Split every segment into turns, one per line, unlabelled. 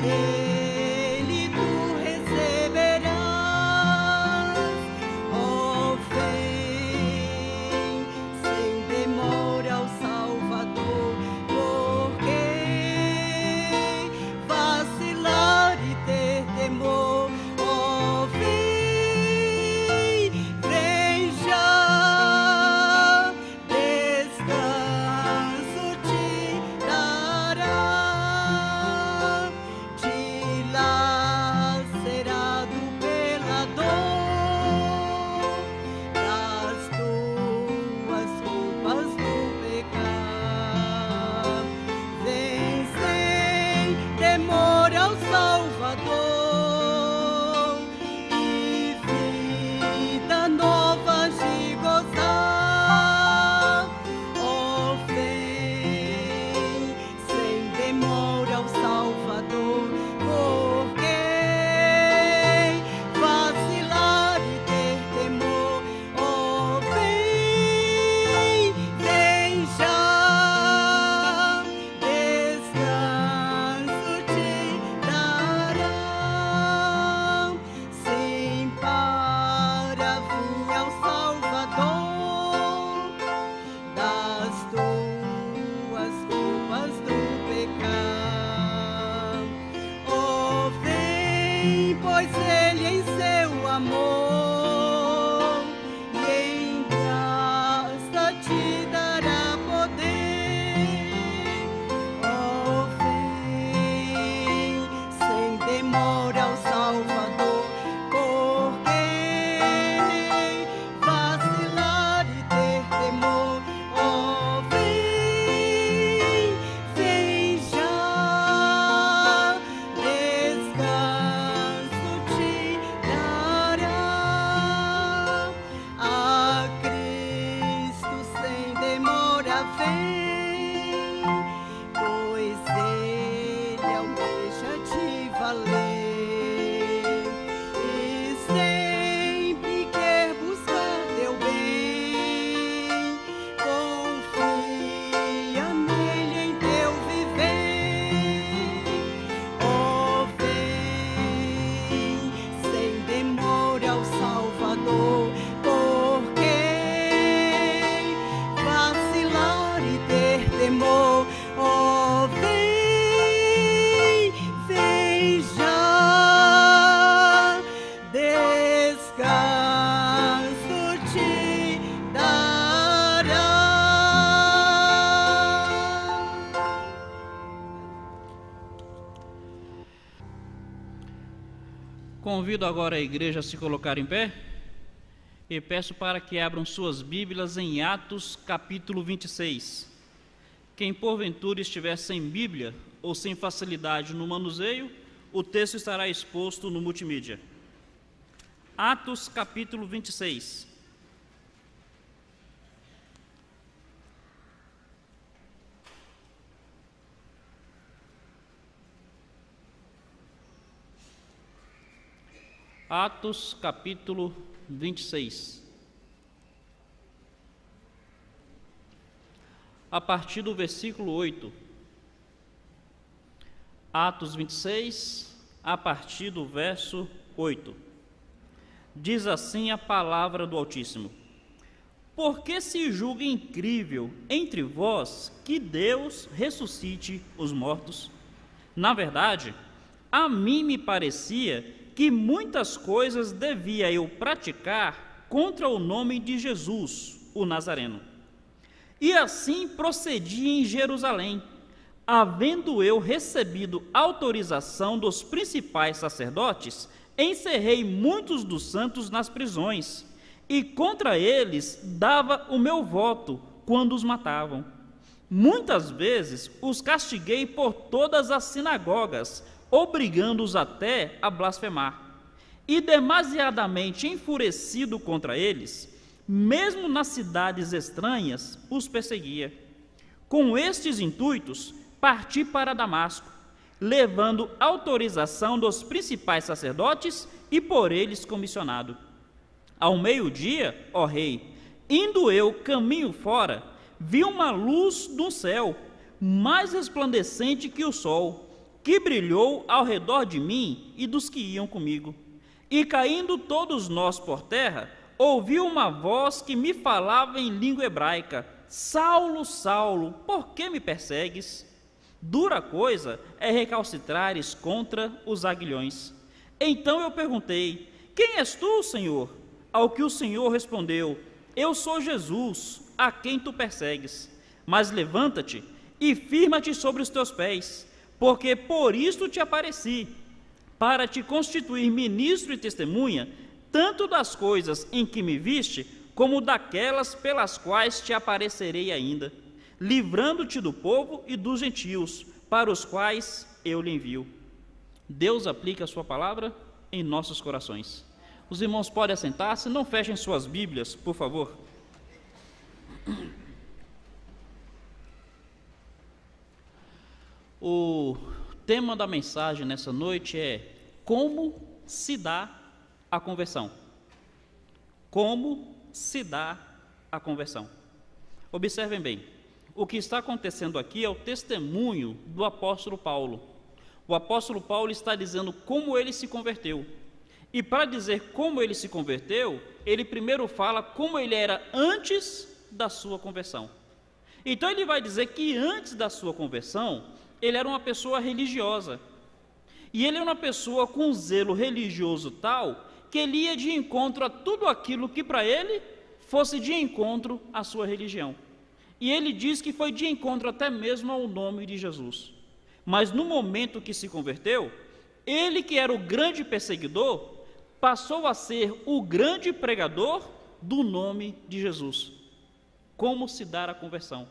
dele tu receberás. Ó, vem sem demora ao Salvador, porque vacilar e ter temor. Ó, vem, vem já, descanso te dará. Dilacerado pela dor das tuas culpas do pecado, vem sem temor ao Salvador e vida nova de gozar. Ó, vem sem demora ao Salvador, porque vacilar e ter temor. Ó, vem, vem já, descanso te dará. Sim, para vir ao Salvador das tuas culpas do pecado. Ó, vem, pois ele em seu amor e em graça te dará poder. Ó, vem sem demora ao Salvador, porque vacilar e ter temor. Ó, vem, vem já, descanso te dará. A Cristo sem demora vem, pois ele almeja te valer e sempre quer buscar teu bem. Confia nele em teu viver. Ó, vem sem demora ao Salvador, porque vacilar e ter temor. Ó, vem, vem já, descanso te dará.
Convido agora a igreja a se colocar em pé e peço para que abram suas Bíblias em Atos capítulo 26. Quem porventura estiver sem Bíblia ou sem facilidade no manuseio, o texto estará exposto no multimídia. Atos capítulo 26. Atos capítulo 26. A partir do versículo 8. Atos 26, a partir do verso 8. Diz assim a palavra do Altíssimo: Por que se julga incrível entre vós que Deus ressuscite os mortos? Na verdade, a mim me parecia que muitas coisas devia eu praticar contra o nome de Jesus, o Nazareno. E assim procedi em Jerusalém, havendo eu recebido autorização dos principais sacerdotes, encerrei muitos dos santos nas prisões, e contra eles dava o meu voto quando os matavam. Muitas vezes os castiguei por todas as sinagogas, obrigando-os até a blasfemar. E demasiadamente enfurecido contra eles, mesmo nas cidades estranhas, os perseguia. Com estes intuitos, parti para Damasco, levando autorização dos principais sacerdotes e por eles comissionado. Ao meio-dia, ó rei, indo eu caminho fora, vi uma luz do céu, mais resplandecente que o sol, que brilhou ao redor de mim e dos que iam comigo. E caindo todos nós por terra, ouvi uma voz que me falava em língua hebraica: Saulo, Saulo, por que me persegues? Dura coisa é recalcitrares contra os aguilhões. Então eu perguntei: quem és tu, Senhor? Ao que o Senhor respondeu: eu sou Jesus, a quem tu persegues. Mas levanta-te e firma-te sobre os teus pés, porque por isto te apareci, para te constituir ministro e testemunha, tanto das coisas em que me viste, como daquelas pelas quais te aparecerei ainda, livrando-te do povo e dos gentios, para os quais eu lhe envio. Deus aplica a sua palavra em nossos corações. Os irmãos podem assentar-se, não fechem suas Bíblias, por favor. O tema da mensagem nessa noite é: como se dá a conversão? Como se dá a conversão? Observem bem, o que está acontecendo aqui é o testemunho do apóstolo Paulo. O apóstolo Paulo está dizendo como ele se converteu. E para dizer como ele se converteu, ele primeiro fala como ele era antes da sua conversão. Então ele vai dizer que antes da sua conversão, ele era uma pessoa religiosa. E ele era uma pessoa com zelo religioso tal, que ele ia de encontro a tudo aquilo que para ele fosse de encontro à sua religião. E ele diz que foi de encontro até mesmo ao nome de Jesus. Mas no momento que se converteu, ele que era o grande perseguidor, passou a ser o grande pregador do nome de Jesus. Como se dá a conversão?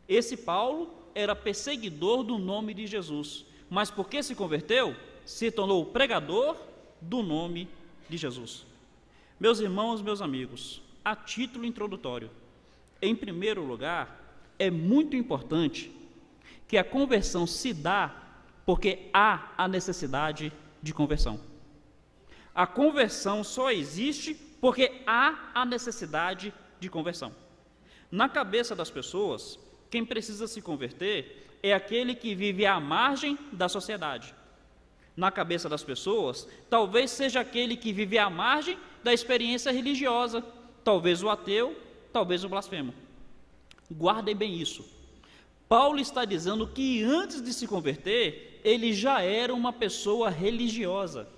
Esse Paulo era perseguidor do nome de Jesus, mas porque se converteu, se tornou pregador do nome de Jesus. Meus irmãos, meus amigos, a título introdutório, em primeiro lugar, é muito importante que a conversão se dá porque há a necessidade de conversão. A conversão só existe porque há a necessidade de conversão. Na cabeça das pessoas, quem precisa se converter é aquele que vive à margem da sociedade. Na cabeça das pessoas, talvez seja aquele que vive à margem da experiência religiosa, talvez o ateu, talvez o blasfemo. Guardem bem isso. Paulo está dizendo que antes de se converter, ele já era uma pessoa religiosa.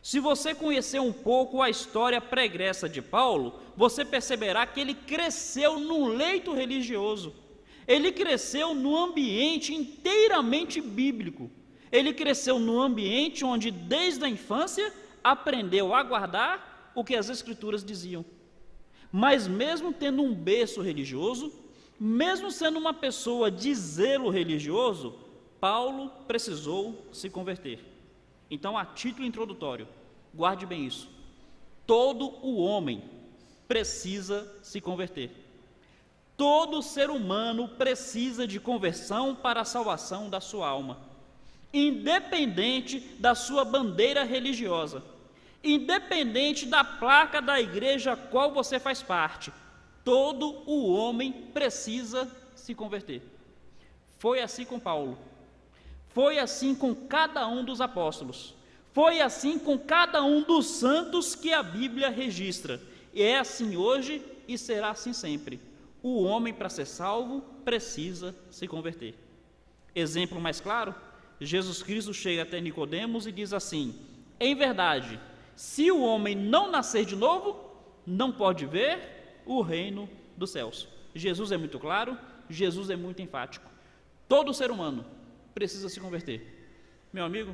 Se você conhecer um pouco a história pregressa de Paulo, você perceberá que ele cresceu num leito religioso. Ele cresceu num ambiente inteiramente bíblico. Ele cresceu num ambiente onde, desde a infância, aprendeu a guardar o que as Escrituras diziam. Mas mesmo tendo um berço religioso, mesmo sendo uma pessoa de zelo religioso, Paulo precisou se converter. Então, a título introdutório, guarde bem isso: todo o homem precisa se converter. Todo ser humano precisa de conversão para a salvação da sua alma, independente da sua bandeira religiosa, independente da placa da igreja a qual você faz parte. Todo o homem precisa se converter. Foi assim com Paulo. Foi assim com cada um dos apóstolos. Foi assim com cada um dos santos que a Bíblia registra. E é assim hoje e será assim sempre. O homem, para ser salvo, precisa se converter. Exemplo mais claro, Jesus Cristo chega até Nicodemos e diz assim: em verdade, se o homem não nascer de novo, não pode ver o reino dos céus. Jesus é muito claro, Jesus é muito enfático. Todo ser humano precisa se converter. Meu amigo,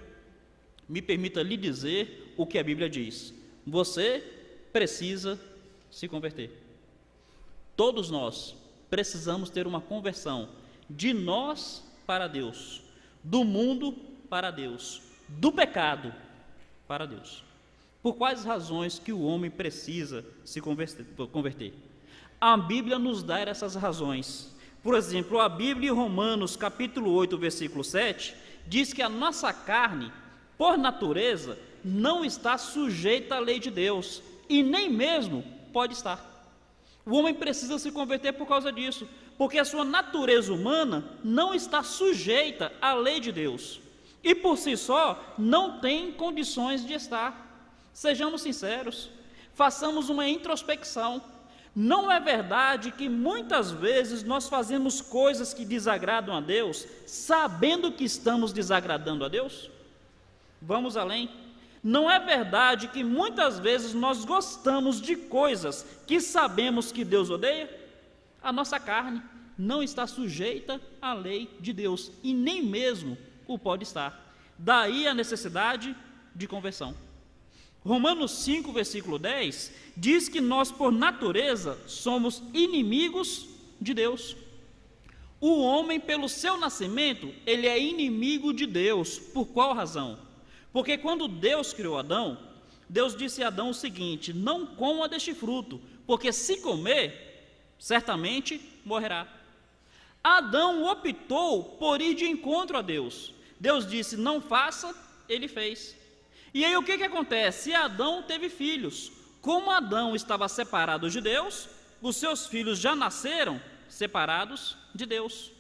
me permita lhe dizer o que a Bíblia diz: você precisa se converter. Todos nós precisamos ter uma conversão de nós para Deus, do mundo para Deus, do pecado para Deus. Por quais razões que o homem precisa se converter? A Bíblia nos dá essas razões. Por exemplo, a Bíblia em Romanos capítulo 8, versículo 7, diz que a nossa carne, por natureza, não está sujeita à lei de Deus, e nem mesmo pode estar. O homem precisa se converter por causa disso, porque a sua natureza humana não está sujeita à lei de Deus. e por si só não tem condições de estar. Sejamos sinceros, façamos uma introspecção. Não é verdade que muitas vezes nós fazemos coisas que desagradam a Deus, sabendo que estamos desagradando a Deus? Vamos além. Não é verdade que muitas vezes nós gostamos de coisas que sabemos que Deus odeia? A nossa carne não está sujeita à lei de Deus e nem mesmo o pode estar. Daí a necessidade de conversão. Romanos 5, versículo 10, diz que nós, por natureza, somos inimigos de Deus. O homem, pelo seu nascimento, ele é inimigo de Deus. Por qual razão? Porque quando Deus criou Adão, Deus disse a Adão o seguinte: não coma deste fruto, porque se comer, certamente morrerá. Adão optou por ir de encontro a Deus. Deus disse, não faça, ele fez. E aí o que acontece? Adão teve filhos. Como Adão estava separado de Deus, os seus filhos já nasceram separados de Deus.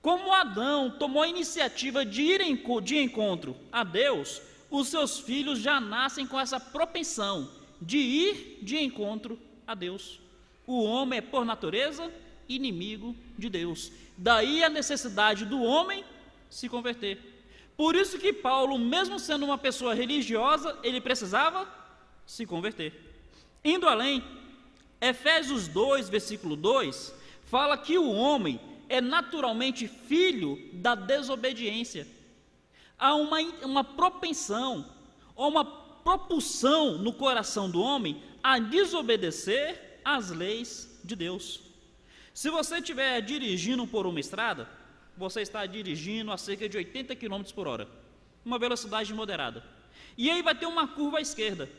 Como Adão tomou a iniciativa de ir de encontro a Deus, os seus filhos já nascem com essa propensão de ir de encontro a Deus. O homem é, por natureza, inimigo de Deus. Daí a necessidade do homem se converter. Por isso que Paulo, mesmo sendo uma pessoa religiosa, ele precisava se converter. Indo além, Efésios 2, versículo 2, fala que o homem é naturalmente filho da desobediência. Há uma propensão, ou uma propulsão no coração do homem a desobedecer às leis de Deus. Se você estiver dirigindo por uma estrada, você está dirigindo a cerca de 80 km por hora, uma velocidade moderada, e aí vai ter uma curva à esquerda.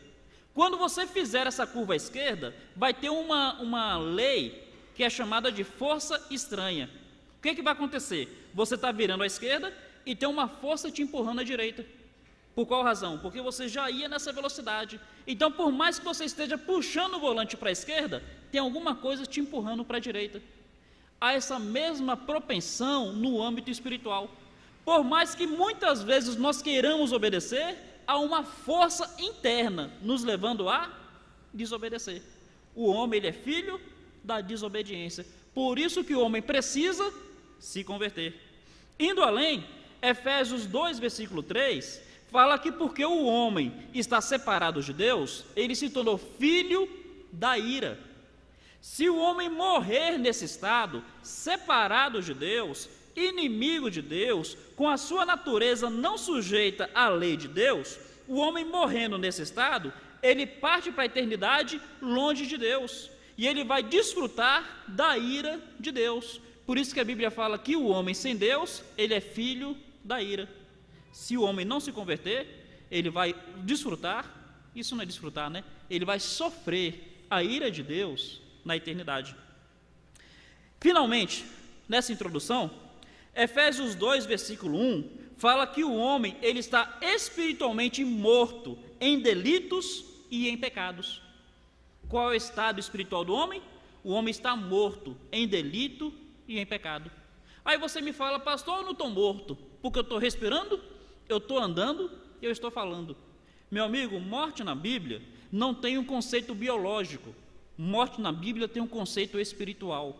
Quando você fizer essa curva à esquerda, vai ter uma lei que é chamada de força estranha. O que vai acontecer? Você está virando à esquerda e tem uma força te empurrando à direita. Por qual razão? Porque você já ia nessa velocidade. Então, por mais que você esteja puxando o volante para a esquerda, tem alguma coisa te empurrando para a direita. Há essa mesma propensão no âmbito espiritual. Por mais que muitas vezes nós queiramos obedecer, há uma força interna nos levando a desobedecer. O homem, ele é filho da desobediência. Por isso que o homem precisa se converter. Indo além, Efésios 2, versículo 3, fala que porque o homem está separado de Deus, ele se tornou filho da ira. Se o homem morrer nesse estado, separado de Deus, inimigo de Deus, com a sua natureza não sujeita à lei de Deus, o homem morrendo nesse estado, ele parte para a eternidade longe de Deus, e ele vai desfrutar da ira de Deus. Por isso que a Bíblia fala que o homem sem Deus, ele é filho da ira. Se o homem não se converter, ele vai desfrutar, isso não é desfrutar, né? Ele vai sofrer a ira de Deus na eternidade. Finalmente, nessa introdução, Efésios 2, versículo 1, fala que o homem, ele está espiritualmente morto em delitos e em pecados. Qual é o estado espiritual do homem? O homem está morto em delito e em pecado. Aí você me fala, pastor, eu não estou morto, porque eu estou respirando, eu estou andando e eu estou falando. Meu amigo, morte na Bíblia não tem um conceito biológico. Morte na Bíblia tem um conceito espiritual.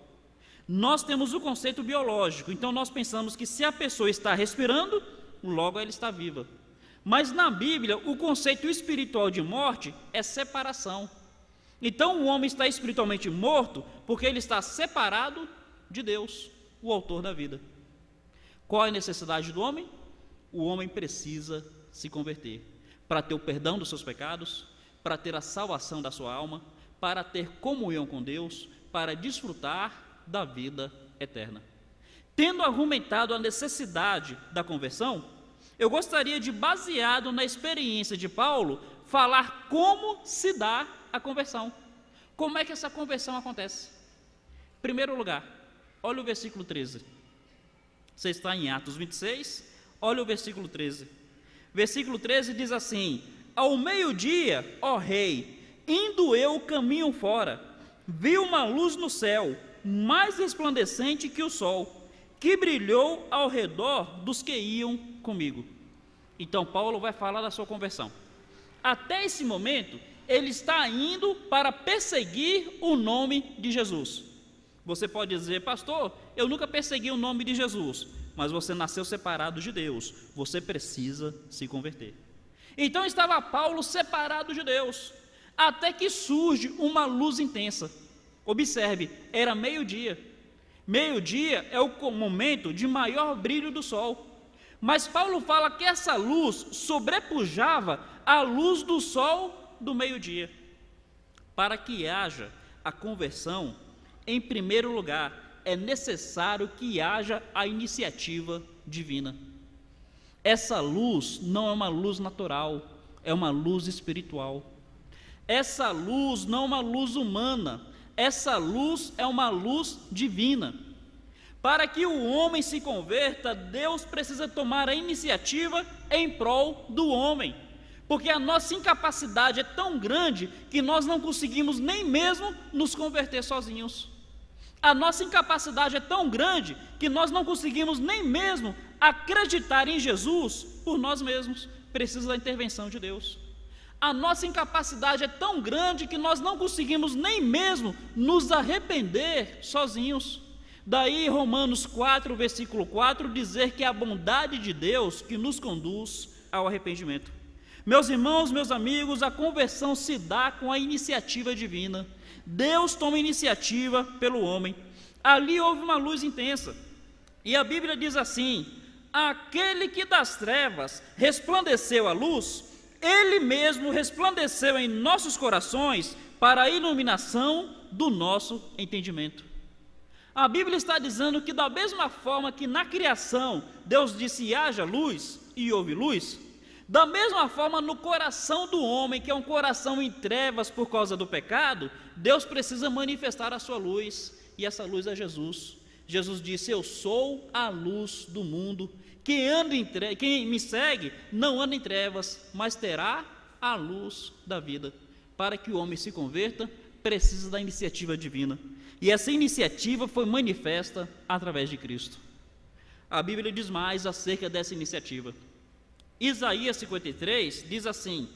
Nós temos o conceito biológico, então nós pensamos que se a pessoa está respirando, logo ela está viva. Mas na Bíblia, o conceito espiritual de morte é separação. Então o homem está espiritualmente morto porque ele está separado de Deus, o autor da vida. Qual é a necessidade do homem? O homem precisa se converter para ter o perdão dos seus pecados, para ter a salvação da sua alma, para ter comunhão com Deus, para desfrutar da vida eterna. Tendo argumentado a necessidade da conversão, eu gostaria de, baseado na experiência de Paulo, falar como se dá a conversão. Como é que essa conversão acontece? Em primeiro lugar, olha o versículo 13. Você está em Atos 26, olha o versículo 13. Versículo 13 diz assim: ao meio-dia, ó rei, indo eu o caminho fora, vi uma luz no céu, mais resplandecente que o sol, que brilhou ao redor dos que iam comigo. Então Paulo vai falar da sua conversão. Até esse momento, ele está indo para perseguir o nome de Jesus. Você pode dizer, pastor, eu nunca persegui o nome de Jesus, mas você nasceu separado de Deus, você precisa se converter. Então estava Paulo separado de Deus, até que surge uma luz intensa. Observe, era meio-dia. Meio-dia é o momento de maior brilho do sol. Mas Paulo fala que essa luz sobrepujava a luz do sol do meio-dia. Para que haja a conversão, em primeiro lugar, é necessário que haja a iniciativa divina. Essa luz não é uma luz natural, é uma luz espiritual. Essa luz não é uma luz humana, essa luz é uma luz divina. Para que o homem se converta, Deus precisa tomar a iniciativa em prol do homem, porque a nossa incapacidade é tão grande que nós não conseguimos nem mesmo nos converter sozinhos. A nossa incapacidade é tão grande que nós não conseguimos nem mesmo acreditar em Jesus por nós mesmos. Precisa da intervenção de Deus. A nossa incapacidade é tão grande que nós não conseguimos nem mesmo nos arrepender sozinhos. Daí Romanos 4, versículo 4, dizer que é a bondade de Deus que nos conduz ao arrependimento. Meus irmãos, meus amigos, a conversão se dá com a iniciativa divina. Deus toma iniciativa pelo homem. Ali houve uma luz intensa. E a Bíblia diz assim: aquele que das trevas resplandeceu a luz, ele mesmo resplandeceu em nossos corações para a iluminação do nosso entendimento. A Bíblia está dizendo que da mesma forma que na criação Deus disse haja luz e houve luz, da mesma forma no coração do homem, que é um coração em trevas por causa do pecado, Deus precisa manifestar a sua luz, e essa luz é Jesus. Jesus disse: eu sou a luz do mundo, quem me segue não anda em trevas, mas terá a luz da vida. Para que o homem se converta, precisa da iniciativa divina, e essa iniciativa foi manifesta através de Cristo. A Bíblia diz mais acerca dessa iniciativa. Isaías 53 diz assim: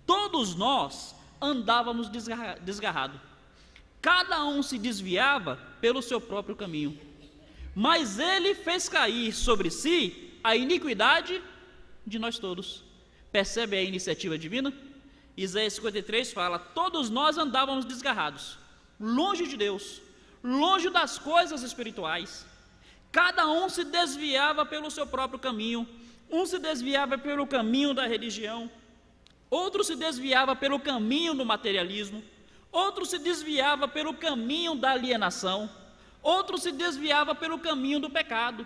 todos nós andávamos desgarrados, cada um se desviava pelo seu próprio caminho, mas ele fez cair sobre si a iniquidade de nós todos. Percebe a iniciativa divina? Isaías 53 fala: todos nós andávamos desgarrados, longe de Deus, longe das coisas espirituais. Cada um se desviava pelo seu próprio caminho. Um se desviava pelo caminho da religião, outro se desviava pelo caminho do materialismo, outro se desviava pelo caminho da alienação, outro se desviava pelo caminho do pecado.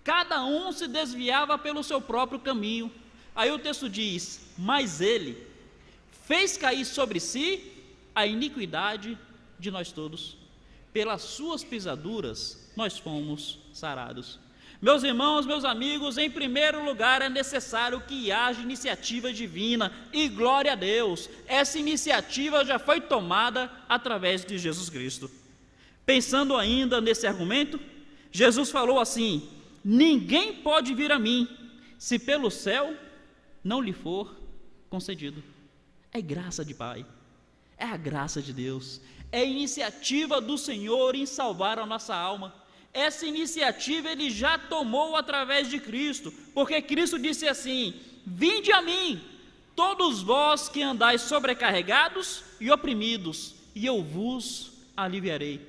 Cada um se desviava pelo seu próprio caminho. Aí o texto diz: mas ele fez cair sobre si a iniquidade de nós todos. Pelas suas pisaduras nós fomos sarados. Meus irmãos, meus amigos, em primeiro lugar é necessário que haja iniciativa divina, e glória a Deus, essa iniciativa já foi tomada através de Jesus Cristo. Pensando ainda nesse argumento, Jesus falou assim: ninguém pode vir a mim, se pelo céu não lhe for concedido. É graça de Pai, é a graça de Deus, é a iniciativa do Senhor em salvar a nossa alma. Essa iniciativa ele já tomou através de Cristo, porque Cristo disse assim: vinde a mim, todos vós que andais sobrecarregados e oprimidos, e eu vos aliviarei.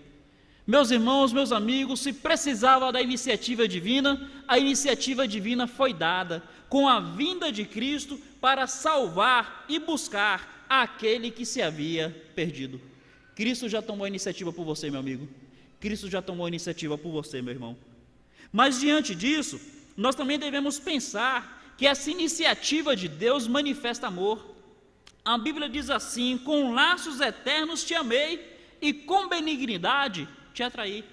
Meus irmãos, meus amigos, se precisava da iniciativa divina, a iniciativa divina foi dada com a vinda de Cristo para salvar e buscar aquele que se havia perdido. Cristo já tomou a iniciativa por você, meu amigo. Cristo já tomou a iniciativa por você, meu irmão. Mas diante disso, nós também devemos pensar que essa iniciativa de Deus manifesta amor. A Bíblia diz assim: com laços eternos te amei e com benignidade te atraí.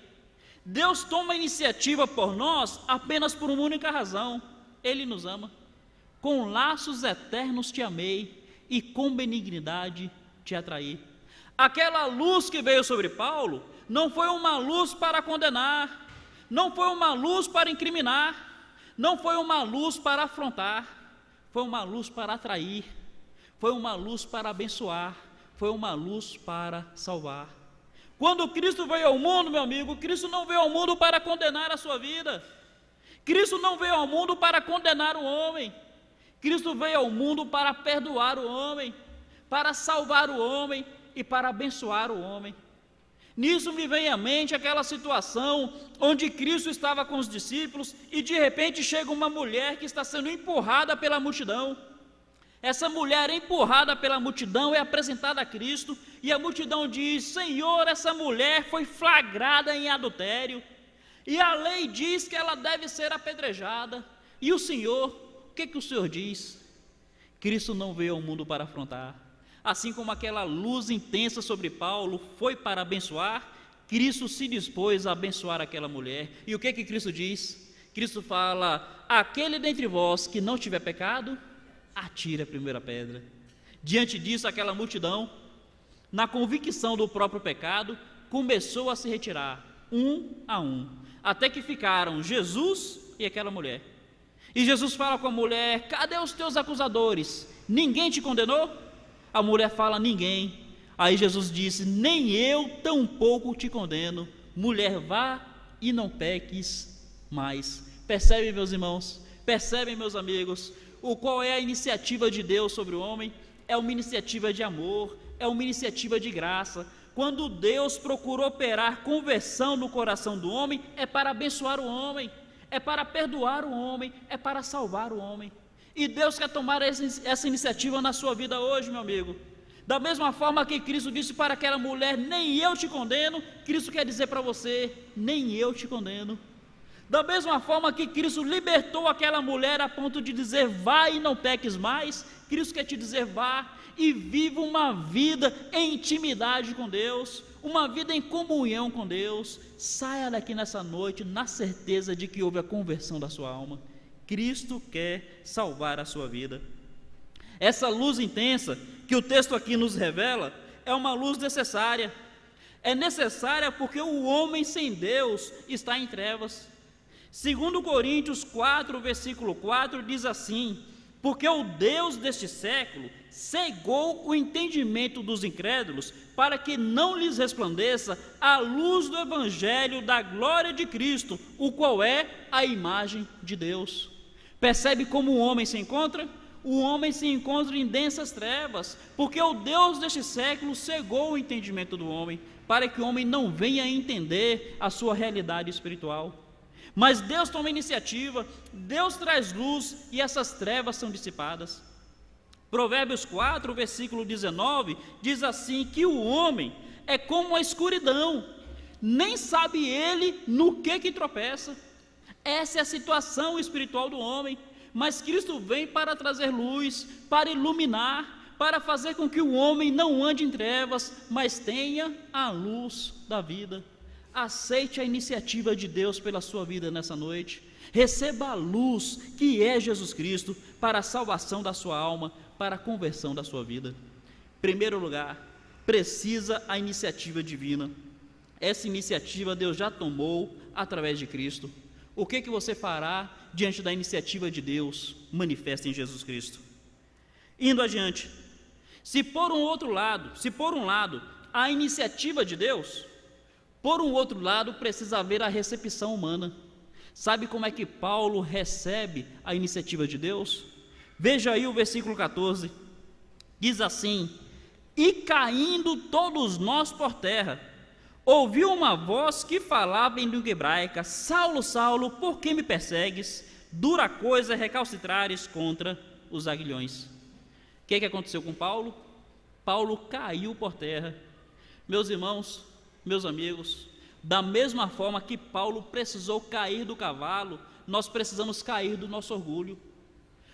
Deus toma a iniciativa por nós apenas por uma única razão: Ele nos ama. Com laços eternos te amei e com benignidade te atraí. Aquela luz que veio sobre Paulo não foi uma luz para condenar, não foi uma luz para incriminar, não foi uma luz para afrontar, foi uma luz para atrair, foi uma luz para abençoar, foi uma luz para salvar. Quando Cristo veio ao mundo, meu amigo, Cristo não veio ao mundo para condenar a sua vida. Cristo não veio ao mundo para condenar o homem. Cristo veio ao mundo para perdoar o homem, para salvar o homem e para abençoar o homem. Nisso me vem à mente aquela situação onde Cristo estava com os discípulos e de repente chega uma mulher que está sendo empurrada pela multidão. Essa mulher empurrada pela multidão é apresentada a Cristo e a multidão diz: Senhor, essa mulher foi flagrada em adultério e a lei diz que ela deve ser apedrejada. E o Senhor, o que o Senhor diz? Cristo não veio ao mundo para afrontar. Assim como aquela luz intensa sobre Paulo foi para abençoar, Cristo se dispôs a abençoar aquela mulher. E o que Cristo diz? Cristo fala: aquele dentre vós que não tiver pecado, atire a primeira pedra. Diante disso, aquela multidão, na convicção do próprio pecado, começou a se retirar, um a um, até que ficaram Jesus e aquela mulher. E Jesus fala com a mulher: cadê os teus acusadores? Ninguém te condenou? A mulher fala: ninguém. Aí Jesus disse: nem eu tampouco te condeno. Mulher, vá e não peques mais. Percebem, meus irmãos? Percebem, meus amigos? Qual é a iniciativa de Deus sobre o homem? É uma iniciativa de amor, é uma iniciativa de graça. Quando Deus procura operar conversão no coração do homem, é para abençoar o homem, é para perdoar o homem, é para salvar o homem. E Deus quer tomar essa iniciativa na sua vida hoje, meu amigo. Da mesma forma que Cristo disse para aquela mulher: nem eu te condeno, Cristo quer dizer para você: nem eu te condeno. Da mesma forma que Cristo libertou aquela mulher a ponto de dizer: vá e não peques mais, Cristo quer te dizer: vá e viva uma vida em intimidade com Deus, uma vida em comunhão com Deus. Saia daqui nessa noite na certeza de que houve a conversão da sua alma. Cristo quer salvar a sua vida. Essa luz intensa que o texto aqui nos revela é uma luz necessária. É necessária porque o homem sem Deus está em trevas. Segundo Coríntios 4, versículo 4, diz assim: porque o Deus deste século cegou o entendimento dos incrédulos, para que não lhes resplandeça a luz do evangelho da glória de Cristo, o qual é a imagem de Deus. Percebe como o homem se encontra? O homem se encontra em densas trevas, porque o Deus deste século cegou o entendimento do homem, para que o homem não venha a entender a sua realidade espiritual. Mas Deus toma iniciativa, Deus traz luz e essas trevas são dissipadas. Provérbios 4, versículo 19, diz assim: que o homem é como a escuridão, nem sabe ele no que tropeça. Essa é a situação espiritual do homem, mas Cristo vem para trazer luz, para iluminar, para fazer com que o homem não ande em trevas, mas tenha a luz da vida. Aceite a iniciativa de Deus pela sua vida nessa noite. Receba a luz que é Jesus Cristo para a salvação da sua alma, para a conversão da sua vida. Em primeiro lugar, precisa a iniciativa divina. Essa iniciativa Deus já tomou através de Cristo. O que você fará diante da iniciativa de Deus manifesta em Jesus Cristo? Indo adiante, se por um lado a iniciativa de Deus, por um outro lado precisa haver a recepção humana. Sabe como é que Paulo recebe a iniciativa de Deus? Veja aí o versículo 14, diz assim: e caindo todos nós por terra, ouviu uma voz que falava em língua hebraica: Saulo, Saulo, por que me persegues? Dura coisa é recalcitrares contra os aguilhões. O que aconteceu com Paulo? Paulo caiu por terra. Meus irmãos, meus amigos, da mesma forma que Paulo precisou cair do cavalo, nós precisamos cair do nosso orgulho.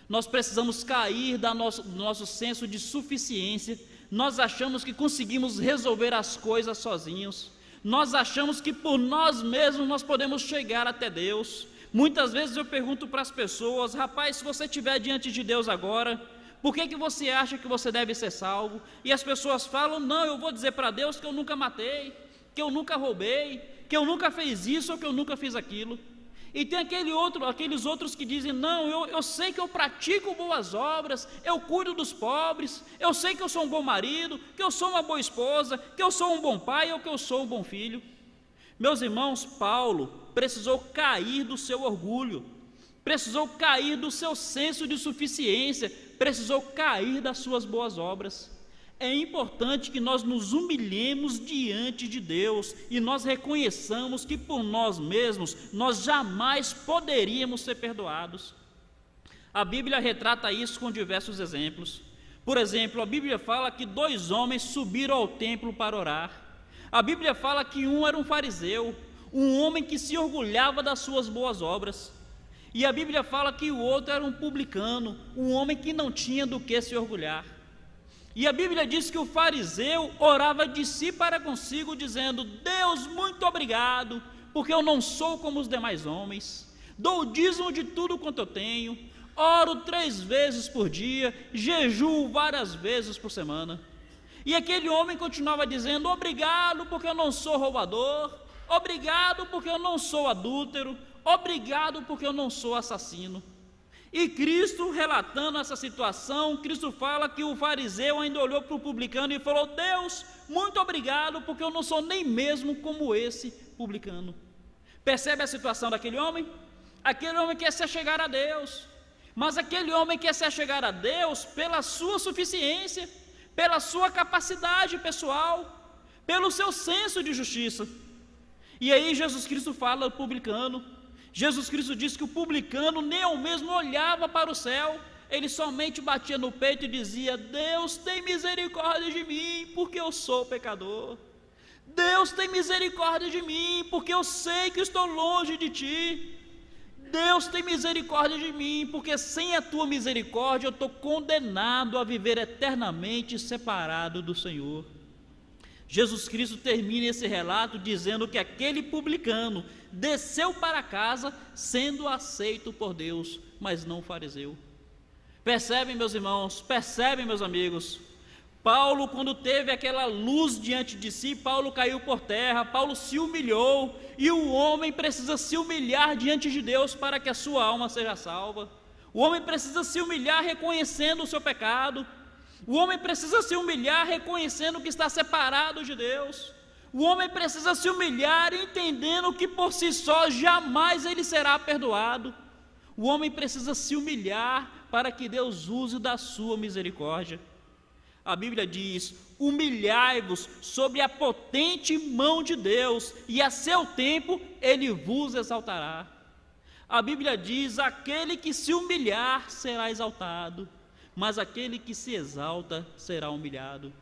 Nós precisamos cair do nosso senso de suficiência. Nós achamos que conseguimos resolver as coisas sozinhos. Nós achamos que por nós mesmos nós podemos chegar até Deus. Muitas vezes eu pergunto para as pessoas: rapaz, se você estiver diante de Deus agora, por que você acha que você deve ser salvo? E as pessoas falam: não, eu vou dizer para Deus que eu nunca matei, que eu nunca roubei, que eu nunca fiz isso ou que eu nunca fiz aquilo. E tem aqueles outros que dizem, não, eu sei que eu pratico boas obras, eu cuido dos pobres, eu sei que eu sou um bom marido, que eu sou uma boa esposa, que eu sou um bom pai ou que eu sou um bom filho. Meus irmãos, Paulo precisou cair do seu orgulho, precisou cair do seu senso de suficiência, precisou cair das suas boas obras. É importante que nós nos humilhemos diante de Deus e nós reconheçamos que por nós mesmos nós jamais poderíamos ser perdoados. A Bíblia retrata isso com diversos exemplos. Por exemplo, a Bíblia fala que 2 homens subiram ao templo para orar. A Bíblia fala que um era um fariseu, um homem que se orgulhava das suas boas obras. E a Bíblia fala que o outro era um publicano, um homem que não tinha do que se orgulhar. E a Bíblia diz que o fariseu orava de si para consigo, dizendo: Deus, muito obrigado, porque eu não sou como os demais homens, dou o dízimo de tudo quanto eu tenho, oro 3 vezes por dia, jejuo várias vezes por semana. E aquele homem continuava dizendo: obrigado porque eu não sou roubador, obrigado porque eu não sou adúltero, obrigado porque eu não sou assassino. E Cristo, relatando essa situação, Cristo fala que o fariseu ainda olhou para o publicano e falou: Deus, muito obrigado, porque eu não sou nem mesmo como esse publicano. Percebe a situação daquele homem? Aquele homem quer se achegar a Deus, mas aquele homem quer se achegar a Deus pela sua suficiência, pela sua capacidade pessoal, pelo seu senso de justiça. E aí Jesus Cristo fala ao publicano. Jesus Cristo disse que o publicano nem ao mesmo olhava para o céu, ele somente batia no peito e dizia: Deus, tem misericórdia de mim, porque eu sou pecador. Deus, tem misericórdia de mim, porque eu sei que estou longe de Ti. Deus, tem misericórdia de mim, porque sem a Tua misericórdia eu estou condenado a viver eternamente separado do Senhor. Jesus Cristo termina esse relato dizendo que aquele publicano desceu para casa sendo aceito por Deus, mas não o fariseu. Percebem, meus irmãos, percebem, meus amigos? Paulo, quando teve aquela luz diante de si, Paulo caiu por terra, Paulo se humilhou, e o homem precisa se humilhar diante de Deus para que a sua alma seja salva. O homem precisa se humilhar reconhecendo o seu pecado. O homem precisa se humilhar reconhecendo que está separado de Deus. O homem precisa se humilhar entendendo que por si só jamais ele será perdoado. O homem precisa se humilhar para que Deus use da sua misericórdia. A Bíblia diz: humilhai-vos sob a potente mão de Deus, e a seu tempo ele vos exaltará. A Bíblia diz: aquele que se humilhar será exaltado, mas aquele que se exalta será humilhado.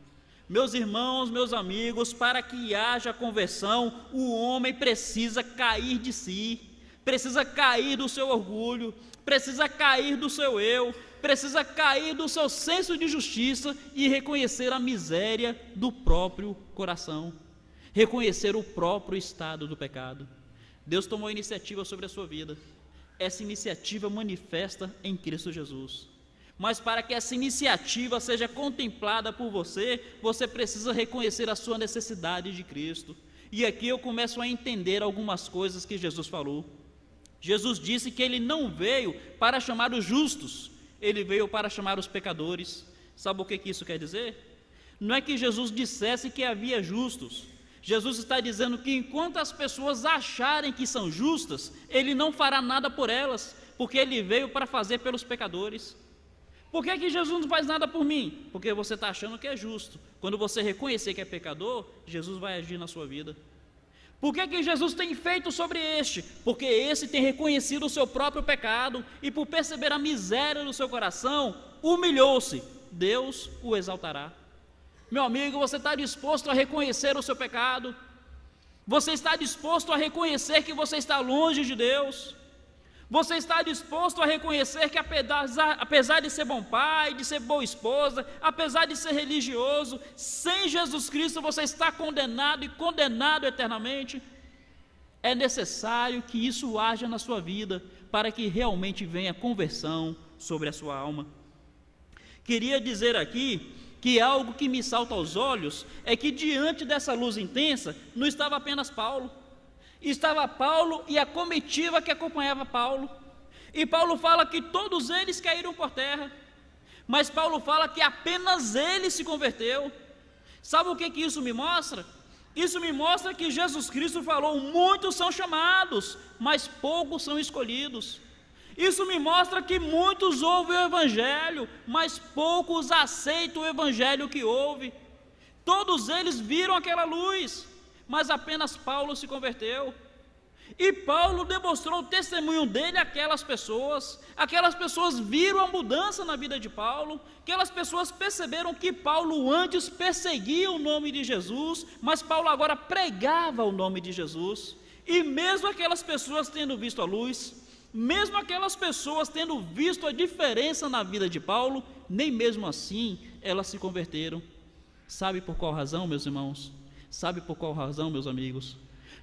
Meus irmãos, meus amigos, para que haja conversão, o homem precisa cair de si, precisa cair do seu orgulho, precisa cair do seu eu, precisa cair do seu senso de justiça e reconhecer a miséria do próprio coração, reconhecer o próprio estado do pecado. Deus tomou iniciativa sobre a sua vida. Essa iniciativa manifesta em Cristo Jesus. Mas para que essa iniciativa seja contemplada por você, você precisa reconhecer a sua necessidade de Cristo. E aqui eu começo a entender algumas coisas que Jesus falou. Jesus disse que ele não veio para chamar os justos, ele veio para chamar os pecadores. Sabe o que isso quer dizer? Não é que Jesus dissesse que havia justos. Jesus está dizendo que enquanto as pessoas acharem que são justas, ele não fará nada por elas, porque ele veio para fazer pelos pecadores. Por que Jesus não faz nada por mim? Porque você está achando que é justo. Quando você reconhecer que é pecador, Jesus vai agir na sua vida. Por que Jesus tem feito sobre este? Porque esse tem reconhecido o seu próprio pecado e por perceber a miséria do seu coração, humilhou-se. Deus o exaltará. Meu amigo, você está disposto a reconhecer o seu pecado? Você está disposto a reconhecer que você está longe de Deus? Você está disposto a reconhecer que apesar de ser bom pai, de ser boa esposa, apesar de ser religioso, sem Jesus Cristo você está condenado e condenado eternamente? É necessário que isso haja na sua vida para que realmente venha conversão sobre a sua alma. Queria dizer aqui que algo que me salta aos olhos é que diante dessa luz intensa não estava apenas Paulo. estava Paulo e a comitiva que acompanhava Paulo. E Paulo fala que todos eles caíram por terra, mas Paulo fala que apenas ele se converteu. Sabe o que isso me mostra? Isso me mostra que Jesus Cristo falou: muitos são chamados, mas poucos são escolhidos. Isso me mostra que muitos ouvem o Evangelho, mas poucos aceitam o Evangelho que ouvem. Todos eles viram aquela luz, mas apenas Paulo se converteu. E Paulo demonstrou o testemunho dele àquelas pessoas. Aquelas pessoas viram a mudança na vida de Paulo. Aquelas pessoas perceberam que Paulo antes perseguia o nome de Jesus, mas Paulo agora pregava o nome de Jesus. E mesmo aquelas pessoas tendo visto a luz, mesmo aquelas pessoas tendo visto a diferença na vida de Paulo, nem mesmo assim elas se converteram. Sabe por qual razão, meus irmãos? Sabe por qual razão, meus amigos?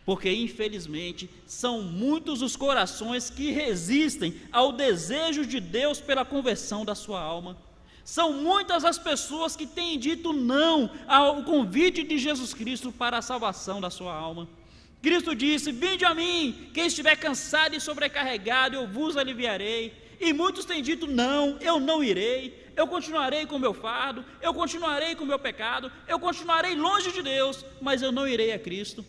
Porque infelizmente são muitos os corações que resistem ao desejo de Deus pela conversão da sua alma. São muitas as pessoas que têm dito não ao convite de Jesus Cristo para a salvação da sua alma. Cristo disse: vinde a mim, quem estiver cansado e sobrecarregado, eu vos aliviarei. E muitos têm dito: não, eu não irei, eu continuarei com o meu fardo, eu continuarei com o meu pecado, eu continuarei longe de Deus, mas eu não irei a Cristo.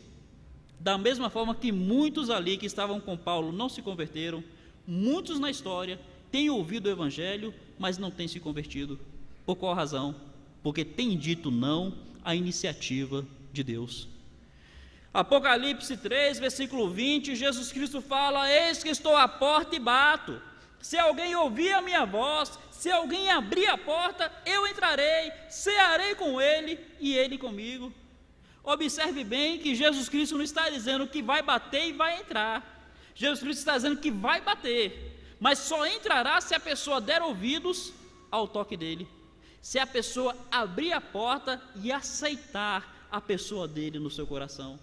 Da mesma forma que muitos ali que estavam com Paulo não se converteram, muitos na história têm ouvido o Evangelho, mas não têm se convertido. Por qual razão? Porque têm dito não à iniciativa de Deus. Apocalipse 3, versículo 20, Jesus Cristo fala: eis que estou à porta e bato. Se alguém ouvir a minha voz, se alguém abrir a porta, eu entrarei, cearei com ele e ele comigo. Observe bem que Jesus Cristo não está dizendo que vai bater e vai entrar. Jesus Cristo está dizendo que vai bater, mas só entrará se a pessoa der ouvidos ao toque dele, se a pessoa abrir a porta e aceitar a pessoa dele no seu coração.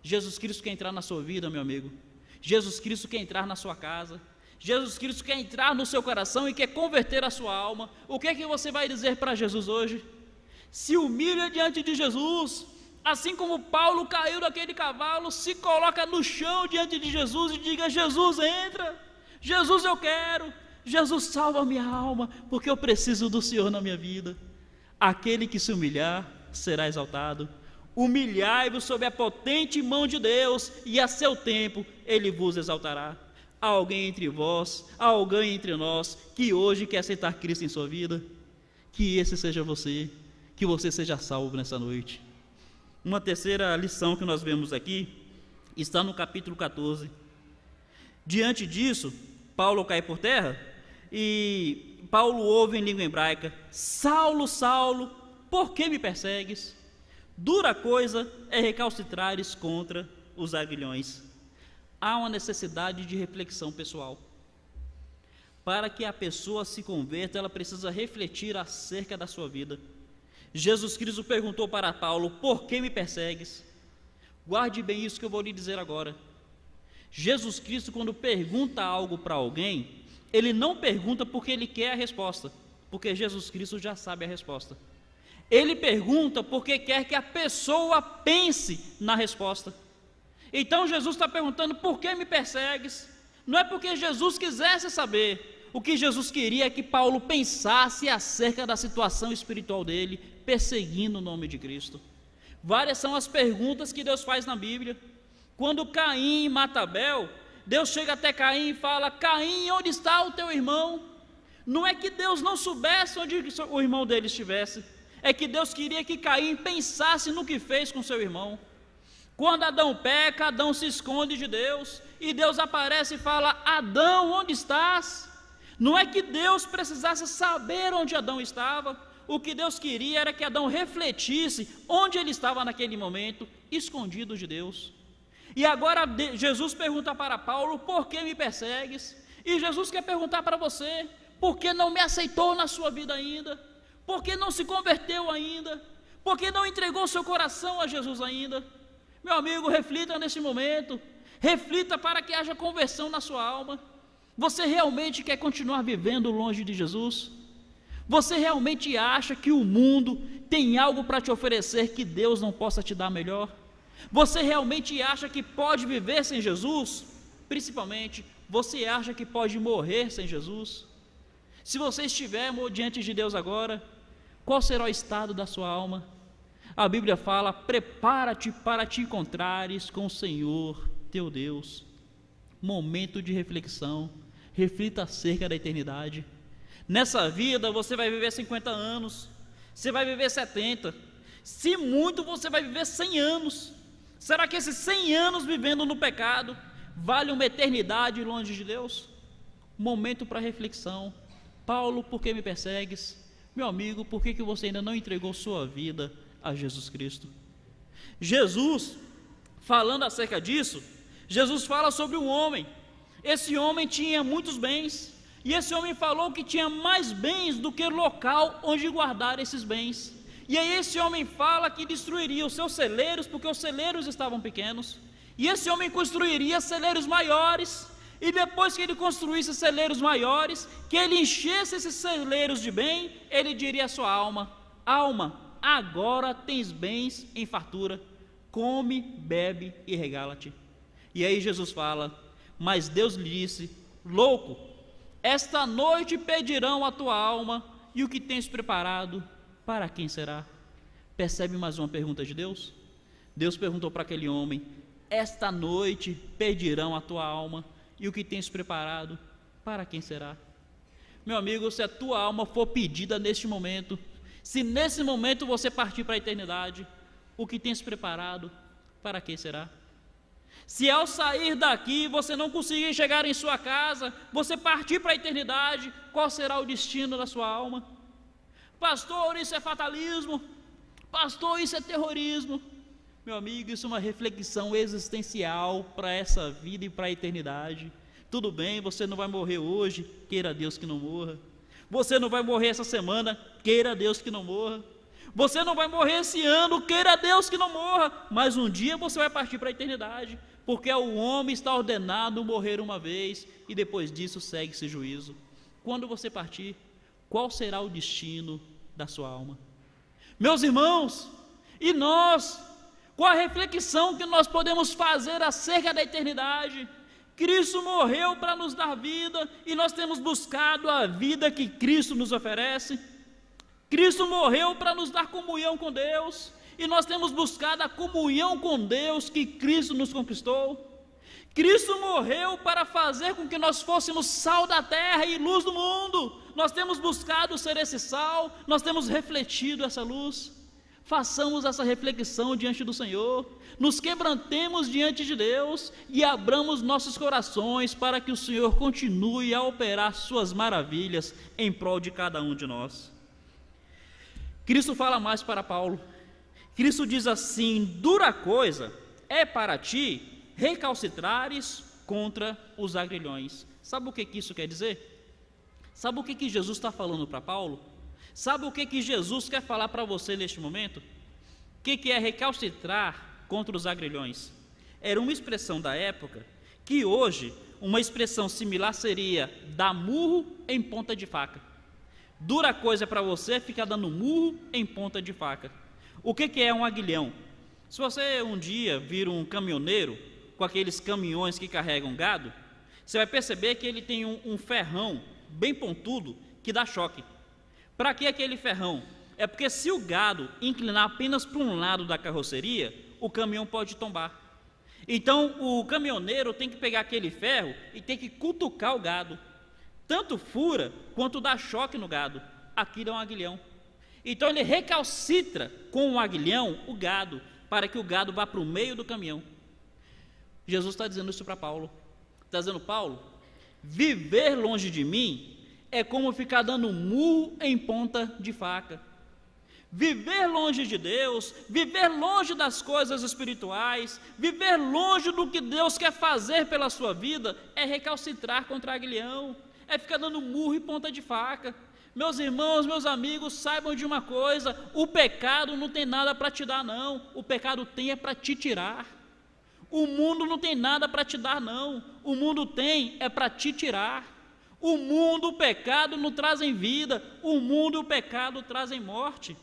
Jesus Cristo quer entrar na sua vida, meu amigo. Jesus Cristo quer entrar na sua casa. Jesus Cristo quer entrar no seu coração e quer converter a sua alma. O que é que você vai dizer para Jesus hoje? Se humilha diante de Jesus. Assim como Paulo caiu daquele cavalo, se coloca no chão diante de Jesus e diga: Jesus, entra, Jesus, eu quero, Jesus, salva a minha alma, porque eu preciso do Senhor na minha vida. Aquele que se humilhar será exaltado. Humilhai-vos sob a potente mão de Deus, e a seu tempo Ele vos exaltará. Há alguém entre vós, há alguém entre nós, que hoje quer aceitar Cristo em sua vida? Que esse seja você, que você seja salvo nessa noite. Uma terceira lição que nós vemos aqui está no capítulo 14. Diante disso, Paulo cai por terra e Paulo ouve em língua hebraica: Saulo, Saulo, por que me persegues? Dura coisa é recalcitrares contra os aguilhões. Há uma necessidade de reflexão pessoal. Para que a pessoa se converta, ela precisa refletir acerca da sua vida. Jesus Cristo perguntou para Paulo: por que me persegues? Guarde bem isso que eu vou lhe dizer agora. Jesus Cristo, quando pergunta algo para alguém, ele não pergunta porque ele quer a resposta, porque Jesus Cristo já sabe a resposta. Ele pergunta porque quer que a pessoa pense na resposta. Então Jesus está perguntando: por que me persegues? Não é porque Jesus quisesse saber. O que Jesus queria é que Paulo pensasse acerca da situação espiritual dele, perseguindo o nome de Cristo. Várias são as perguntas que Deus faz na Bíblia. Quando Caim mata Abel, Deus chega até Caim e fala: Caim, onde está o teu irmão? Não é que Deus não soubesse onde o irmão dele estivesse, é que Deus queria que Caim pensasse no que fez com seu irmão. Quando Adão peca, Adão se esconde de Deus, e Deus aparece e fala: Adão, onde estás? Não é que Deus precisasse saber onde Adão estava. O que Deus queria era que Adão refletisse onde ele estava naquele momento, escondido de Deus. E agora Jesus pergunta para Paulo: por que me persegues? E Jesus quer perguntar para você: por que não me aceitou na sua vida ainda? Por que não se converteu ainda? Por que não entregou seu coração a Jesus ainda? Meu amigo, reflita nesse momento. Reflita para que haja conversão na sua alma. Você realmente quer continuar vivendo longe de Jesus? Você realmente acha que o mundo tem algo para te oferecer que Deus não possa te dar melhor? Você realmente acha que pode viver sem Jesus? Principalmente, você acha que pode morrer sem Jesus? Se você estiver diante de Deus agora, qual será o estado da sua alma? A Bíblia fala: prepara-te para te encontrares com o Senhor teu Deus. Momento de reflexão, reflita acerca da eternidade. Nessa vida você vai viver 50 anos, você vai viver 70, se muito você vai viver 100 anos. Será que esses 100 anos vivendo no pecado vale uma eternidade longe de Deus? Momento para reflexão. Paulo, por que me persegues? Meu amigo, por que você ainda não entregou sua vida a Jesus Cristo? Jesus, falando acerca disso, Jesus fala sobre um homem. Esse homem tinha muitos bens, e esse homem falou que tinha mais bens do que local onde guardar esses bens. E aí esse homem fala que destruiria os seus celeiros, porque os celeiros estavam pequenos, e esse homem construiria celeiros maiores, e depois que ele construísse celeiros maiores, que ele enchesse esses celeiros de bem, ele diria à sua alma: alma, agora tens bens em fartura, come, bebe e regala-te. E aí Jesus fala: mas Deus lhe disse: louco, esta noite pedirão a tua alma, e o que tens preparado, para quem será? Percebe mais uma pergunta de Deus? Deus perguntou para aquele homem: esta noite pedirão a tua alma, e o que tens preparado, para quem será? Meu amigo, se a tua alma for pedida neste momento, se nesse momento você partir para a eternidade, o que tens preparado, para quem será? Se ao sair daqui você não conseguir chegar em sua casa, você partir para a eternidade, qual será o destino da sua alma? Pastor, isso é fatalismo. Pastor, isso é terrorismo. Meu amigo, isso é uma reflexão existencial para essa vida e para a eternidade. Tudo bem, você não vai morrer hoje, queira Deus que não morra. Você não vai morrer essa semana, queira Deus que não morra. Você não vai morrer esse ano, queira Deus que não morra. Mas um dia você vai partir para a eternidade, porque o homem está ordenado morrer uma vez, e depois disso segue-se juízo. Quando você partir, qual será o destino da sua alma? Meus irmãos, e nós, qual a reflexão que nós podemos fazer acerca da eternidade? Cristo morreu para nos dar vida, e nós temos buscado a vida que Cristo nos oferece. Cristo morreu para nos dar comunhão com Deus, e nós temos buscado a comunhão com Deus que Cristo nos conquistou. Cristo morreu para fazer com que nós fôssemos sal da terra e luz do mundo. Nós temos buscado ser esse sal, nós temos refletido essa luz. Façamos essa reflexão diante do Senhor, nos quebrantemos diante de Deus e abramos nossos corações para que o Senhor continue a operar suas maravilhas em prol de cada um de nós. Cristo fala mais para Paulo. Cristo diz assim: dura coisa é para ti recalcitrares contra os agrilhões. Sabe o que isso quer dizer? Sabe o que Jesus está falando para Paulo? Sabe o que Jesus quer falar para você neste momento? O que é recalcitrar contra os agrilhões? Era uma expressão da época, que hoje uma expressão similar seria dar murro em ponta de faca. Dura coisa para você ficar dando murro em ponta de faca. O que é um aguilhão? Se você um dia vir um caminhoneiro com aqueles caminhões que carregam gado, você vai perceber que ele tem um ferrão bem pontudo que dá choque. Para que aquele ferrão? É porque se o gado inclinar apenas para um lado da carroceria, o caminhão pode tombar. Então o caminhoneiro tem que pegar aquele ferro e tem que cutucar o gado. Tanto fura quanto dá choque no gado. Aquilo é um aguilhão. Então ele recalcitra com o aguilhão o gado, para que o gado vá para o meio do caminhão. Jesus está dizendo isso para Paulo. Está dizendo: Paulo, viver longe de mim é como ficar dando murro em ponta de faca. Viver longe de Deus, viver longe das coisas espirituais, viver longe do que Deus quer fazer pela sua vida, é recalcitrar contra aguilhão, é ficar dando murro em ponta de faca. Meus irmãos, meus amigos, saibam de uma coisa: o pecado não tem nada para te dar, não. O pecado tem é para te tirar. O mundo não tem nada para te dar, não. O mundo tem é para te tirar. O mundo, o pecado não trazem vida. O mundo e o pecado trazem morte.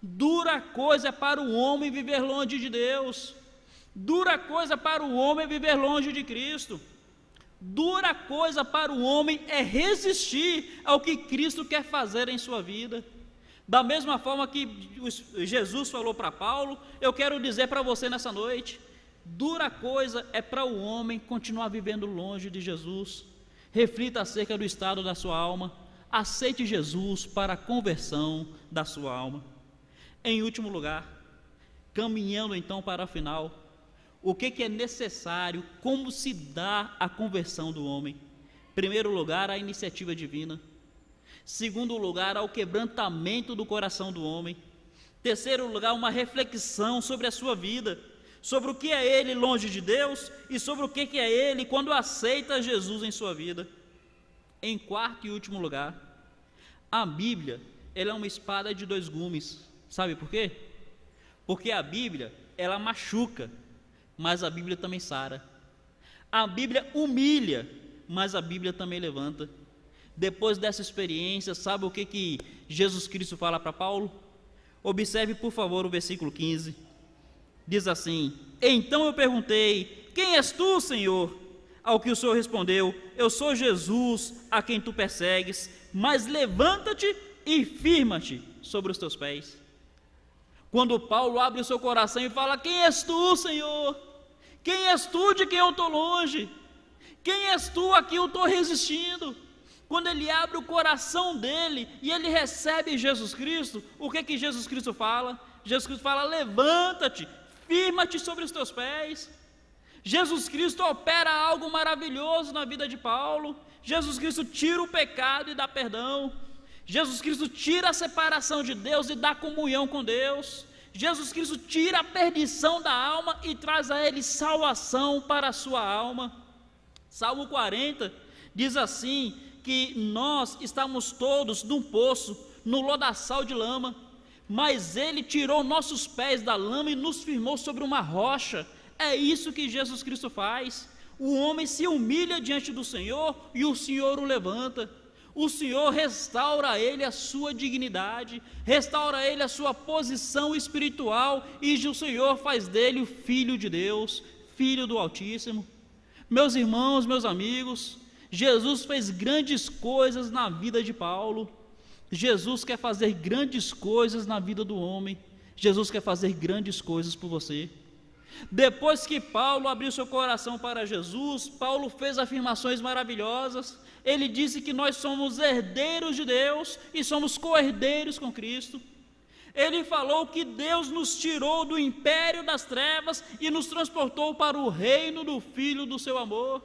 Dura coisa é para o homem viver longe de Deus. Dura coisa para o homem é viver longe de Cristo. Dura coisa para o homem é resistir ao que Cristo quer fazer em sua vida. Da mesma forma que Jesus falou para Paulo, eu quero dizer para você nessa noite: dura coisa é para o homem continuar vivendo longe de Jesus. Reflita acerca do estado da sua alma. Aceite Jesus para a conversão da sua alma. Em último lugar, caminhando então para o final, o que é necessário, como se dá a conversão do homem? Primeiro lugar, a iniciativa divina. Segundo lugar, ao quebrantamento do coração do homem. Terceiro lugar, uma reflexão sobre a sua vida, sobre o que é ele longe de Deus e sobre o que é ele quando aceita Jesus em sua vida. Em quarto e último lugar, a Bíblia, ela é uma espada de dois gumes. Sabe por quê? Porque a Bíblia, ela machuca, mas a Bíblia também sara. A Bíblia humilha, mas a Bíblia também levanta. Depois dessa experiência, sabe o que Jesus Cristo fala para Paulo? Observe, por favor, o versículo 15. Diz assim: então eu perguntei: quem és tu, Senhor? Ao que o Senhor respondeu: eu sou Jesus, a quem tu persegues, mas levanta-te e firma-te sobre os teus pés. Quando Paulo abre o seu coração e fala: quem és tu, Senhor? Quem és tu de quem eu estou longe? Quem és tu a quem eu estou resistindo? Quando ele abre o coração dele e ele recebe Jesus Cristo, o que Jesus Cristo fala? Jesus Cristo fala: levanta-te, firma-te sobre os teus pés. Jesus Cristo opera algo maravilhoso na vida de Paulo. Jesus Cristo tira o pecado e dá perdão. Jesus Cristo tira a separação de Deus e dá comunhão com Deus. Jesus Cristo tira a perdição da alma e traz a ele salvação para a sua alma. Salmo 40 diz assim, que nós estamos todos num poço, no lodaçal de lama, mas ele tirou nossos pés da lama e nos firmou sobre uma rocha. É isso que Jesus Cristo faz. O homem se humilha diante do Senhor e o Senhor o levanta. O Senhor restaura a ele a sua dignidade, restaura a ele a sua posição espiritual, e o Senhor faz dele o Filho de Deus, Filho do Altíssimo. Meus irmãos, meus amigos, Jesus fez grandes coisas na vida de Paulo. Jesus quer fazer grandes coisas na vida do homem. Jesus quer fazer grandes coisas por você. Depois que Paulo abriu seu coração para Jesus, Paulo fez afirmações maravilhosas. Ele disse que nós somos herdeiros de Deus e somos co-herdeiros com Cristo. Ele falou que Deus nos tirou do império das trevas e nos transportou para o reino do Filho do seu amor.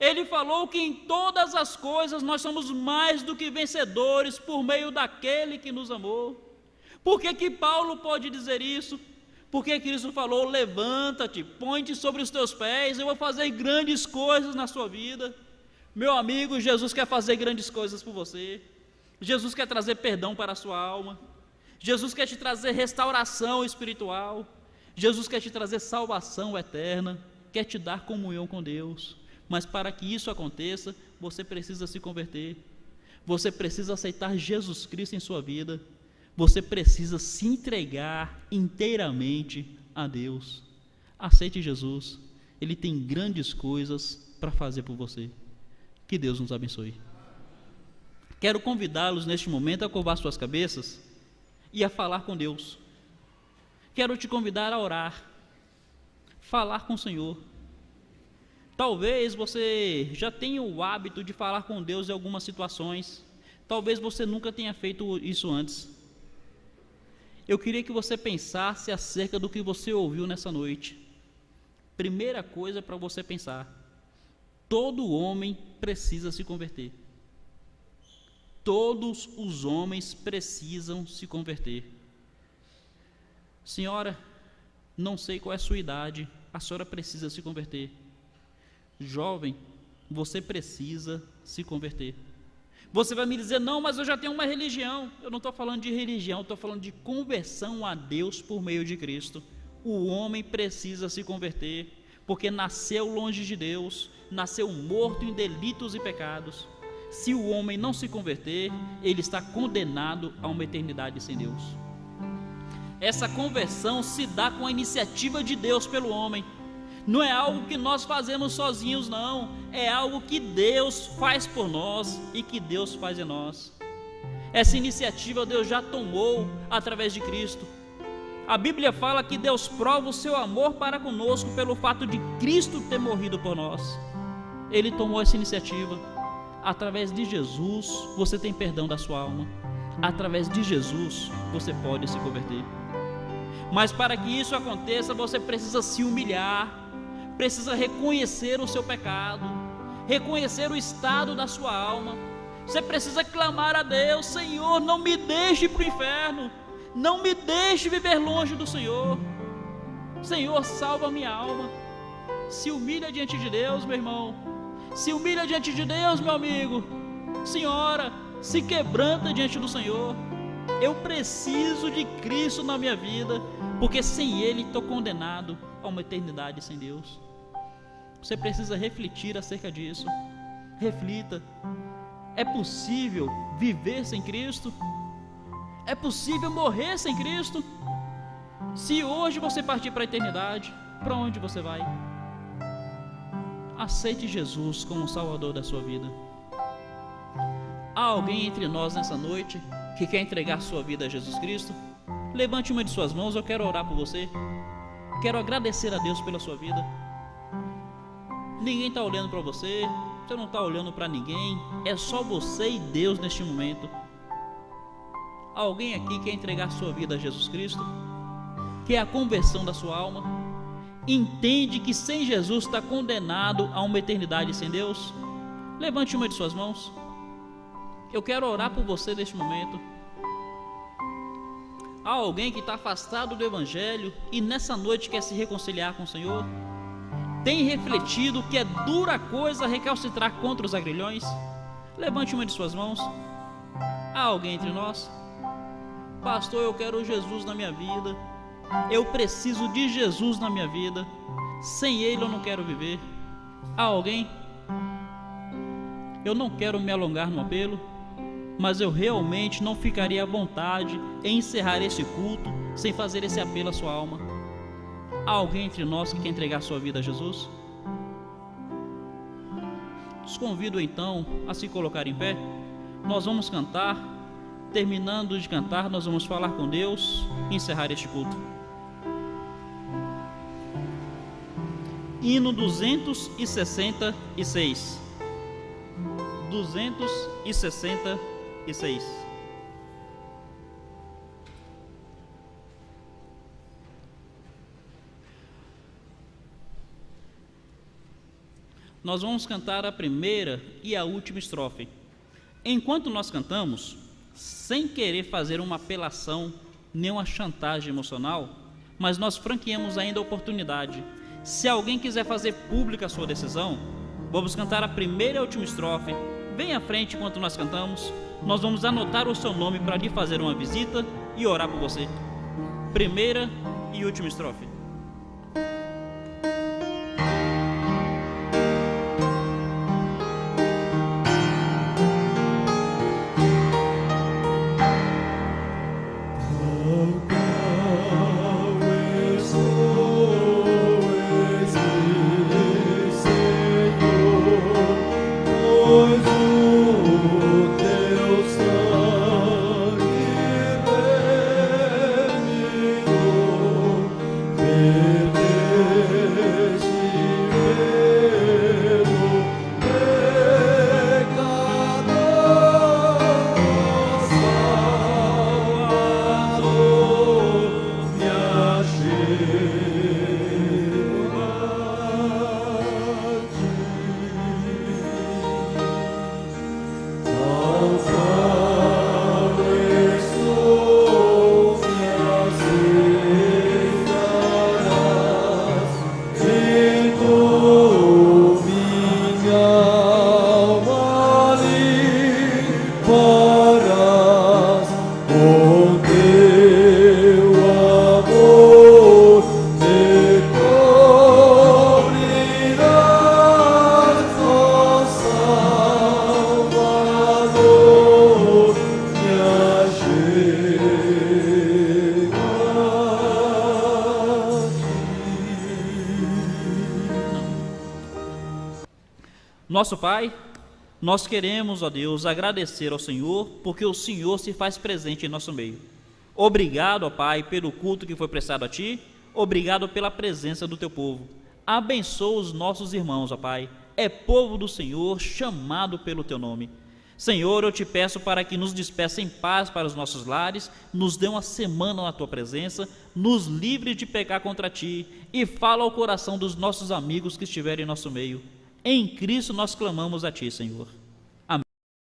Ele falou que em todas as coisas nós somos mais do que vencedores por meio daquele que nos amou. Por que Paulo pode dizer isso? Porque Cristo falou: levanta-te, põe-te sobre os teus pés, eu vou fazer grandes coisas na sua vida. Meu amigo, Jesus quer fazer grandes coisas por você. Jesus quer trazer perdão para a sua alma. Jesus quer te trazer restauração espiritual. Jesus quer te trazer salvação eterna, quer te dar comunhão com Deus. Mas para que isso aconteça, você precisa se converter. Você precisa aceitar Jesus Cristo em sua vida. Você precisa se entregar inteiramente a Deus. Aceite Jesus. Ele tem grandes coisas para fazer por você. Que Deus nos abençoe. Quero convidá-los neste momento a curvar suas cabeças e a falar com Deus. Quero te convidar a orar, falar com o Senhor. Talvez você já tenha o hábito de falar com Deus em algumas situações. Talvez você nunca tenha feito isso antes. Eu queria que você pensasse acerca do que você ouviu nessa noite. Primeira coisa para você pensar: todo homem precisa se converter. Todos os homens precisam se converter. Senhora, não sei qual é a sua idade, a senhora precisa se converter. Jovem, você precisa se converter. Você vai me dizer: não, mas eu já tenho uma religião. Eu não estou falando de religião, estou falando de conversão a Deus por meio de Cristo. O homem precisa se converter, porque nasceu longe de Deus, nasceu morto em delitos e pecados. Se o homem não se converter, ele está condenado a uma eternidade sem Deus. Essa conversão se dá com a iniciativa de Deus pelo homem. Não é algo que nós fazemos sozinhos, não. É algo que Deus faz por nós e que Deus faz em nós. Essa iniciativa Deus já tomou através de Cristo. A Bíblia fala que Deus prova o seu amor para conosco pelo fato de Cristo ter morrido por nós. Ele tomou essa iniciativa. Através de Jesus, você tem perdão da sua alma. Através de Jesus, você pode se converter. Mas para que isso aconteça, você precisa se humilhar, precisa reconhecer o seu pecado, reconhecer o estado da sua alma. Você precisa clamar a Deus: Senhor, não me deixe para o inferno, não me deixe viver longe do Senhor. Senhor, salva a minha alma. Se humilha diante de Deus, meu irmão. Se humilha diante de Deus, meu amigo. Senhora, se quebranta diante do Senhor. Eu preciso de Cristo na minha vida, porque sem Ele estou condenado a uma eternidade sem Deus. Você precisa refletir acerca disso. Reflita. É possível viver sem Cristo? É possível morrer sem Cristo? Se hoje você partir para a eternidade, para onde você vai? Aceite Jesus como o Salvador da sua vida. Há alguém entre nós nessa noite que quer entregar sua vida a Jesus Cristo? Levante uma de suas mãos, eu quero orar por você. Quero agradecer a Deus pela sua vida. Ninguém está olhando para você, você não está olhando para ninguém, é só você e Deus neste momento. Alguém aqui quer entregar sua vida a Jesus Cristo? Quer a conversão da sua alma? Entende que sem Jesus está condenado a uma eternidade sem Deus? Levante uma de suas mãos. Eu quero orar por você neste momento. Há alguém que está afastado do Evangelho e nessa noite quer se reconciliar com o Senhor? Tem refletido que é dura coisa recalcitrar contra os agrilhões? Levante uma de suas mãos. Há alguém entre nós? Pastor, eu quero Jesus na minha vida. Eu preciso de Jesus na minha vida. Sem Ele eu não quero viver. Há alguém? Eu não quero me alongar no apelo, mas eu realmente não ficaria à vontade em encerrar esse culto sem fazer esse apelo à sua alma. Há alguém entre nós que quer entregar sua vida a Jesus? Os convido então a se colocar em pé. Nós vamos cantar. Terminando de cantar, nós vamos falar com Deus e encerrar este culto. Hino 266. 266. Nós vamos cantar a primeira e a última estrofe. Enquanto nós cantamos, sem querer fazer uma apelação, nem uma chantagem emocional, mas nós franqueamos ainda a oportunidade. Se alguém quiser fazer pública a sua decisão, vamos cantar a primeira e a última estrofe. Vem à frente enquanto nós cantamos. Nós vamos anotar o seu nome para lhe fazer uma visita e orar por você. Primeira e última estrofe.
Pois
Nosso Pai, nós queremos, ó Deus, agradecer ao Senhor, porque o Senhor se faz presente em nosso meio. Obrigado, ó Pai, pelo culto que foi prestado a Ti, obrigado pela presença do Teu povo. Abençoa os nossos irmãos, ó Pai, é povo do Senhor, chamado pelo Teu nome. Senhor, eu te peço para que nos despeça em paz para os nossos lares, nos dê uma semana na Tua presença, nos livre de pecar contra Ti e fala ao coração dos nossos amigos que estiverem em nosso meio. Em Cristo nós clamamos a Ti, Senhor.